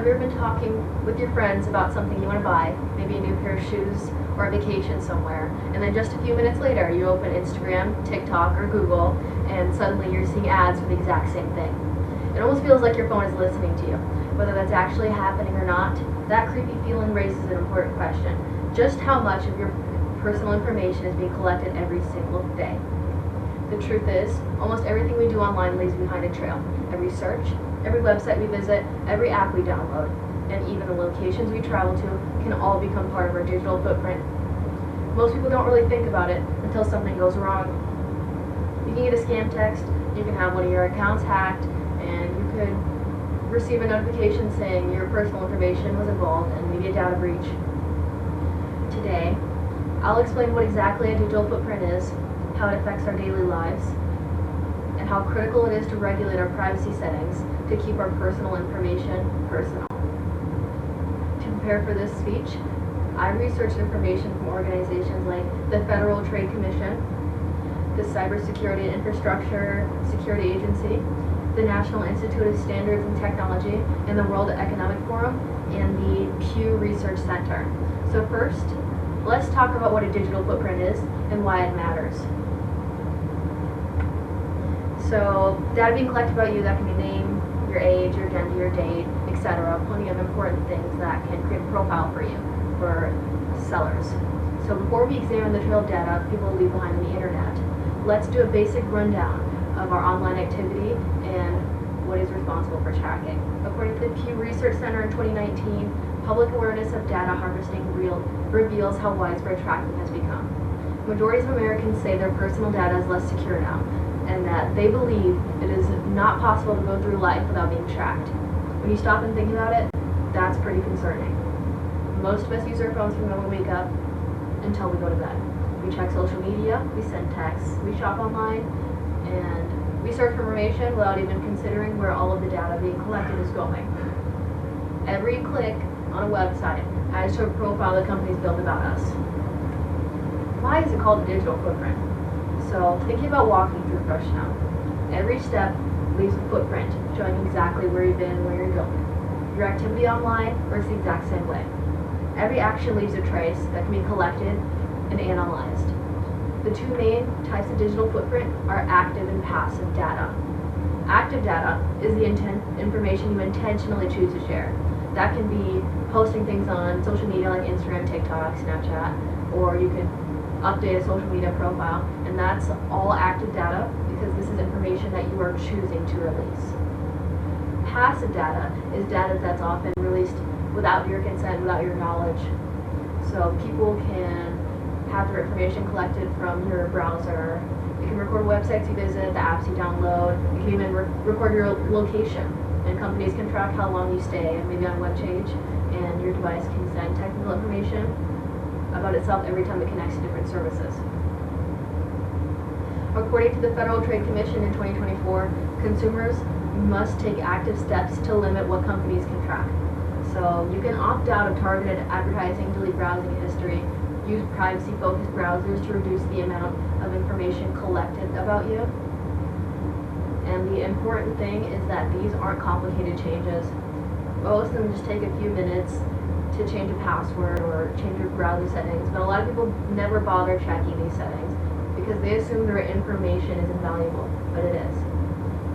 Have you ever been talking with your friends about something you want to buy, maybe a new pair of shoes or a vacation somewhere, and then just a few minutes later you open Instagram, TikTok, or Google, and suddenly you're seeing ads for the exact same thing. It almost feels like your phone is listening to you. Whether that's actually happening or not, that creepy feeling raises an important question. Just how much of your personal information is being collected every single day? The truth is, almost everything we do online leaves behind a trail. Every search, every website we visit, every app we download, and even the locations we travel to can all become part of our digital footprint. Most people don't really think about it until something goes wrong. You can get a scam text, you can have one of your accounts hacked, and you could receive a notification saying your personal information was involved in maybe a data breach. Today, I'll explain what exactly a digital footprint is, how it affects our daily lives, and how critical it is to regulate our privacy settings to keep our personal information personal. To prepare for this speech, I researched information from organizations like the Federal Trade Commission, the Cybersecurity and Infrastructure Security Agency, the National Institute of Standards and Technology, and the World Economic Forum, and the Pew Research Center. So first, let's talk about what a digital footprint is and why it matters. So, data being collected about you, that can be name, your age, your gender, your date, etc. Plenty of important things that can create a profile for you, for sellers. So before we examine the trail of data people leave behind on the internet, let's do a basic rundown of our online activity and what is responsible for tracking. According to the Pew Research Center in 2019, public awareness of data harvesting reveals how widespread tracking has become. Majorities of Americans say their personal data is less secure now, and that they believe it is not possible to go through life without being tracked. When you stop and think about it, that's pretty concerning. Most of us use our phones from when we wake up until we go to bed. We check social media, we send texts, we shop online, and we search for information without even considering where all of the data being collected is going. Every click on a website adds to a profile the companies build about us. Why is it called a digital footprint? So, thinking about walking through Fresh Snow, every step leaves a footprint showing exactly where you've been and where you're going. Your activity online works the exact same way. Every action leaves a trace that can be collected and analyzed. The two main types of digital footprint are active and passive data. Active data is the information you intentionally choose to share. That can be posting things on social media like Instagram, TikTok, Snapchat, or you can update a social media profile, and that's all active data because this is information that you are choosing to release. Passive data is data that's often released without your consent, without your knowledge. So people can have their information collected from your browser. You can record websites you visit, the apps you download. You can even record your location, and companies can track how long you stay, maybe on a web page, and your device can send technical information about itself every time it connects to different services. According to the Federal Trade Commission in 2024, consumers must take active steps to limit what companies can track. So you can opt out of targeted advertising, delete browsing history, use privacy-focused browsers to reduce the amount of information collected about you. And the important thing is that these aren't complicated changes. Most of them just take a few minutes to change a password or change your browser settings, but a lot of people never bother checking these settings because they assume their information is invaluable, but it is.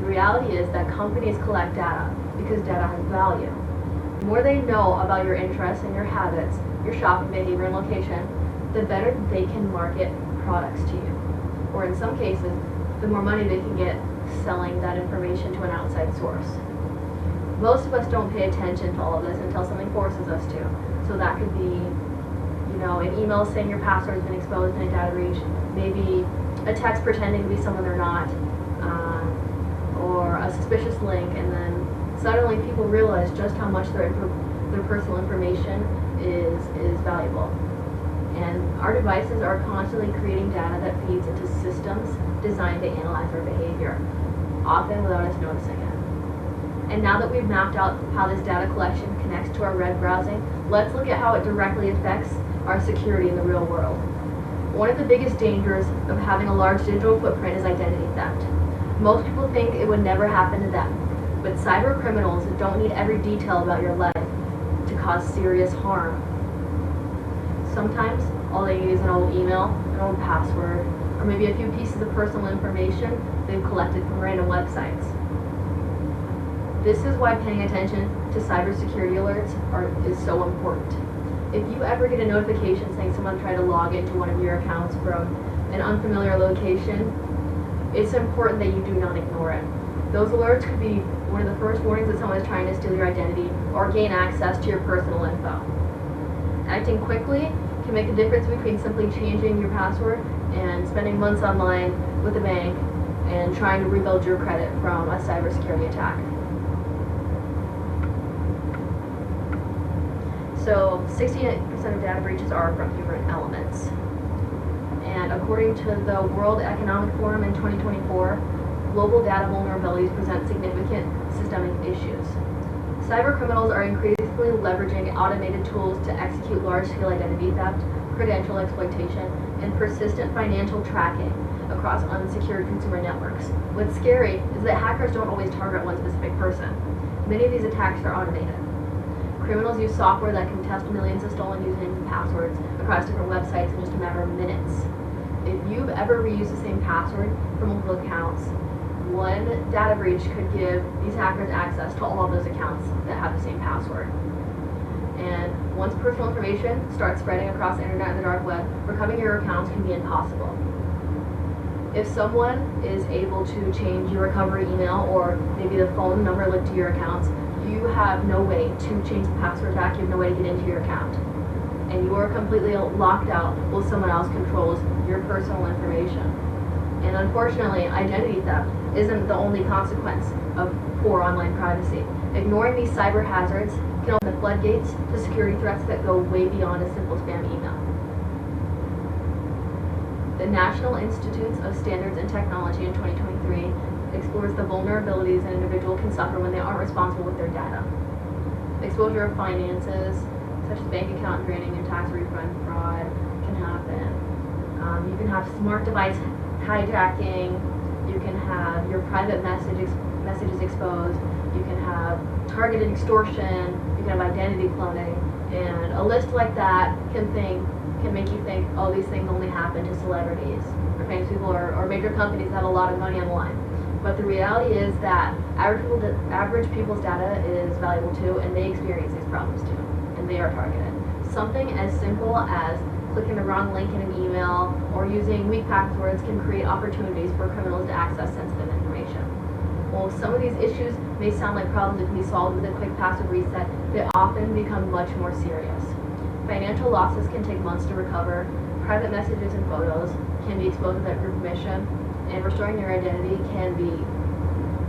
The reality is that companies collect data because data has value. The more they know about your interests and your habits, your shopping behavior and location, the better they can market products to you. Or in some cases, the more money they can get selling that information to an outside source. Most of us don't pay attention to all of this until something forces us to. So that could be, an email saying your password has been exposed in a data breach, maybe a text pretending to be someone they're not, or a suspicious link, and then suddenly people realize just how much their personal information is valuable. And our devices are constantly creating data that feeds into systems designed to analyze our behavior, often without us noticing it. And now that we've mapped out how this data collection connects to our web browsing, let's look at how it directly affects our security in the real world. One of the biggest dangers of having a large digital footprint is identity theft. Most people think it would never happen to them, But cyber criminals don't need every detail about your life to cause serious harm. Sometimes all they need is an old email, an old password, or maybe a few pieces of personal information they've collected from random websites. This is why paying attention to cybersecurity alerts is so important. If you ever get a notification saying someone tried to log into one of your accounts from an unfamiliar location, it's important that you do not ignore it. Those alerts could be one of the first warnings that someone is trying to steal your identity or gain access to your personal info. Acting quickly can make a difference between simply changing your password and spending months online with a bank and trying to rebuild your credit from a cybersecurity attack. So 68% of data breaches are from human elements. And according to the World Economic Forum in 2024, global data vulnerabilities present significant systemic issues. Cyber criminals are increasingly leveraging automated tools to execute large-scale identity theft, credential exploitation, and persistent financial tracking across unsecured consumer networks. What's scary is that hackers don't always target one specific person. Many of these attacks are automated. Criminals use software that can test millions of stolen usernames and passwords across different websites in just a matter of minutes. If you've ever reused the same password for multiple accounts, one data breach could give these hackers access to all of those accounts that have the same password. And once personal information starts spreading across the internet and the dark web, recovering your accounts can be impossible. If someone is able to change your recovery email or maybe the phone number linked to your accounts, you have no way to change the password back, you have no way to get into your account. And you are completely locked out while someone else controls your personal information. And unfortunately, identity theft isn't the only consequence of poor online privacy. Ignoring these cyber hazards can open the floodgates to security threats that go way beyond a simple spam email. The National Institutes of Standards and Technology in 2023 explores the vulnerabilities an individual can suffer when they aren't responsible with their data. Exposure of finances, such as bank account draining and tax refund fraud, can happen. You can have smart device hijacking. You can have your private messages exposed. You can have targeted extortion. You can have identity cloning, and a list like that can make you think, oh, these things only happen to celebrities or famous people or major companies that have a lot of money online. But the reality is that average people's data is valuable too, and they experience these problems too, and they are targeted. Something as simple as clicking the wrong link in an email or using weak passwords can create opportunities for criminals to access sensitive information. While some of these issues may sound like problems that can be solved with a quick password reset, they often become much more serious. Financial losses can take months to recover, private messages and photos can be exposed without your permission, and restoring your identity can be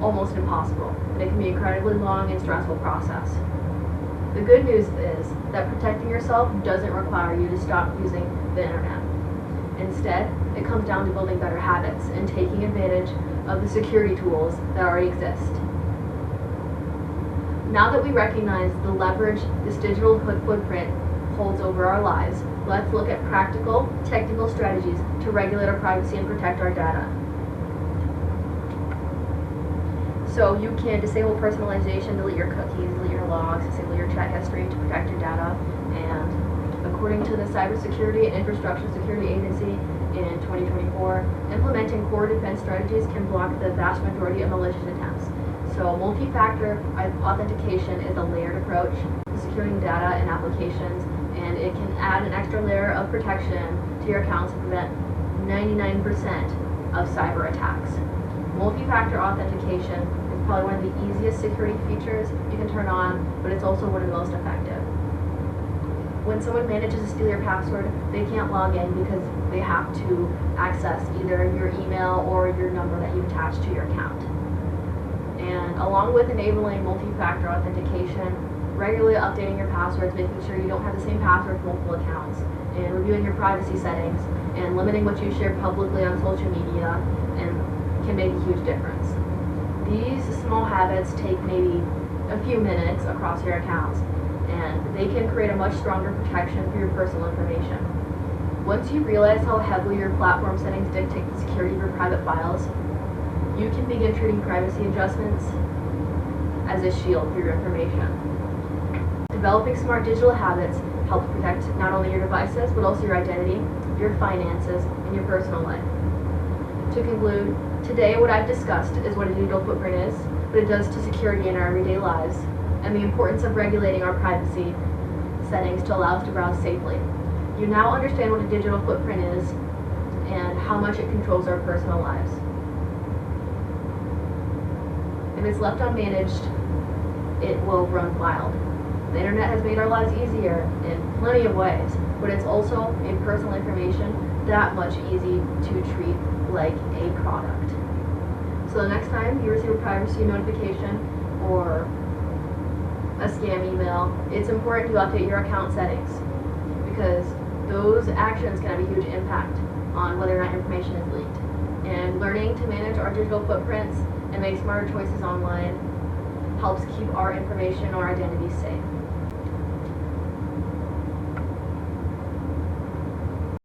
almost impossible, and it can be an incredibly long and stressful process. The good news is that protecting yourself doesn't require you to stop using the internet. Instead, it comes down to building better habits and taking advantage of the security tools that already exist. Now that we recognize the leverage this digital footprint holds over our lives, let's look at practical, technical strategies to regulate our privacy and protect our data. So you can disable personalization, delete your cookies, delete your logs, disable your chat history to protect your data. And according to the Cybersecurity and Infrastructure Security Agency in 2024, implementing core defense strategies can block the vast majority of malicious attempts. So multi-factor authentication is a layered approach to securing data and applications, and it can add an extra layer of protection to your accounts to prevent 99% of cyber attacks. Multi-factor authentication is probably one of the easiest security features you can turn on, but it's also one of the most effective. When someone manages to steal your password, they can't log in because they have to access either your email or your number that you attach to your account. And along with enabling multi-factor authentication, regularly updating your passwords, making sure you don't have the same password for multiple accounts, and reviewing your privacy settings, and limiting what you share publicly on social media, and can make a huge difference. These small habits take maybe a few minutes across your accounts, and they can create a much stronger protection for your personal information. Once you realize how heavily your platform settings dictate the security of your private files, you can begin treating privacy adjustmts as a shield for your information. Developing smart digital habits helps protect not only your devices, but also your identity, your finances, and your personal life. To conclude, today what I've discussed is what a digital footprint is, what it does to security in our everyday lives, and the importance of regulating our privacy settings to allow us to browse safely. You now understand what a digital footprint is and how much it controls our personal lives. If it's left unmanaged, it will run wild. The internet has made our lives easier in plenty of ways, but it's also made personal information that much easy to treat like a product. So the next time you receive a privacy notification or a scam email, it's important to update your account settings, because those actions can have a huge impact on whether or not information is leaked. And learning to manage our digital footprints and make smarter choices online helps keep our information or identity safe.